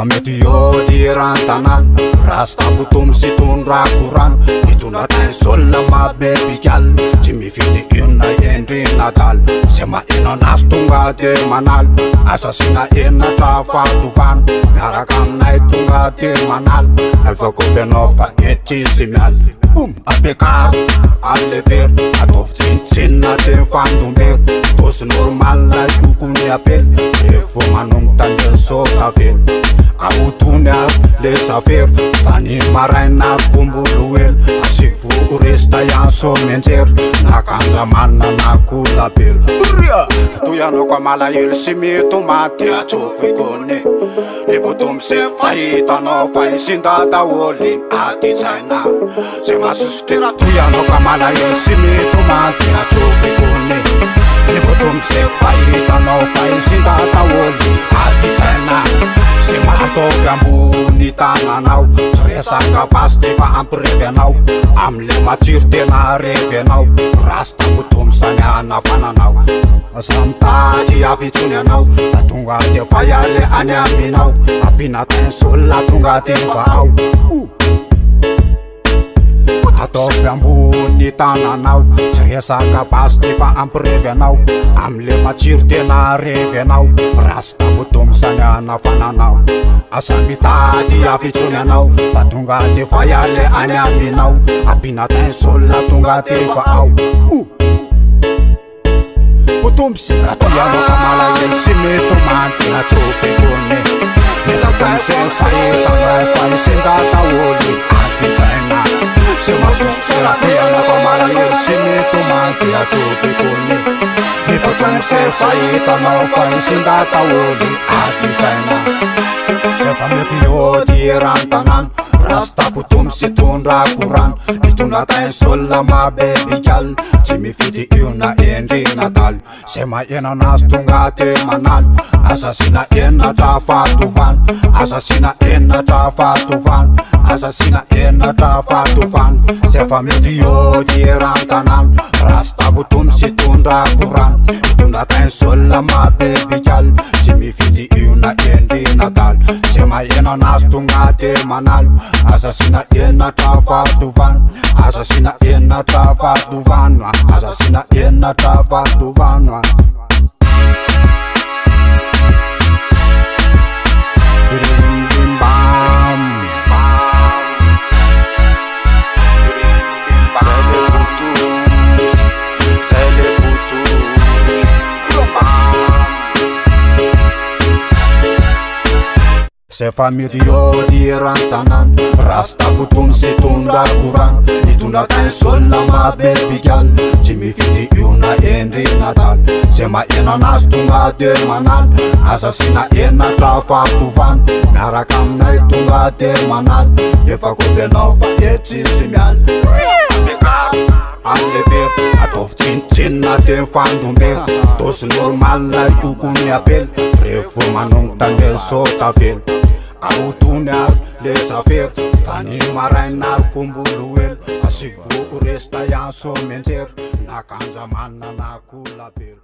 Sefa mety io diran-tanan Rasta butum si tundra kuran Ituna tain sola mabebikal Tsy mifidy inona endry natal Sema ina nas tonga de manal Asasina enatra fatovan Miaraka aminay tonga de manal Alfako benao fa etsy sy mial Boum, apekaro, alever Ataovy tsinitsinina de fandomber Tosy normal na io ko ny apel Refo manongo tande sotavel Aotony ary le zafery Fa ny maraina kombolo el Asivo resta yanso menjery Nakanjamanina na kolabel Toy anao malahelo sy mitomaty atsofiko ne Ny botom se fahitanao fa isinda daholy atitsaina Se masuskera toy anao malahelo sy mitomaty atsofiko ne Ny botom se fahitanao fa isinda daholy atitsaina Se mahatovy ambony tananao Tsy resaka basy defa ampirevy anao Amle matsiro tena revy anao Rasta botom sany anafananao Asa mitady avitsony anao Fa tonga de fayale any aminao Apina tain sola tonga de va ao Ataovy ambony tananao Tsy resaka basy defa ampirevy anao Amle matsiro tena revy anao Rasta botom sany anafananao Asa mitady avitsony anao Fa tonga de fayale any aminao Apina tain sola tonga de va ao Botom sy ratoy anao ka malahelo sy mitomanty natsofiko ne Milasany se fahitanao fa isinda daholy atitsaina Se masuso sy ratoy anao ka malahelo sy mitomanty natsofiko ne Milasany se fahitanao fa isinda daholy atitsaina Sefa mety io diran-tanan Rasta botom sy tondra koran Itondra tain sola mabebikal Tsy mifidy iona endry natal Sema ena nas tonga de manal Asasina enatra fatovan Asasina enatra fatovan Asasina enatra fatovan Sefa mety io diran-tanan Rasta botom sy tondra koran Itondra tain sola mabebikal Tsy mifidy iona endry natal Sema ena nas tonga de manal Asasina enatra fatovan Asasina enatra fatovan Asasina enatra fatovan Sefa mety io diran-tanan Rasta botom sy tondra koran Itondra tain sola mabebikal Tsy mifidy iona endry natal Sema ena nas tonga de manal Asasina enatra fatovan Miaraka aminay tonga de manal Efa ko benao fa etsy sy mial Apekaro, alever Ataovy tsinitsinina de fandomber Tosy normal na io ko ny apel Refo manongo tande sotavel Aotony ary le zafery Fa ny maraina ary kombolo el Asivo resta yanso menjery Nakanjamanina na kolabel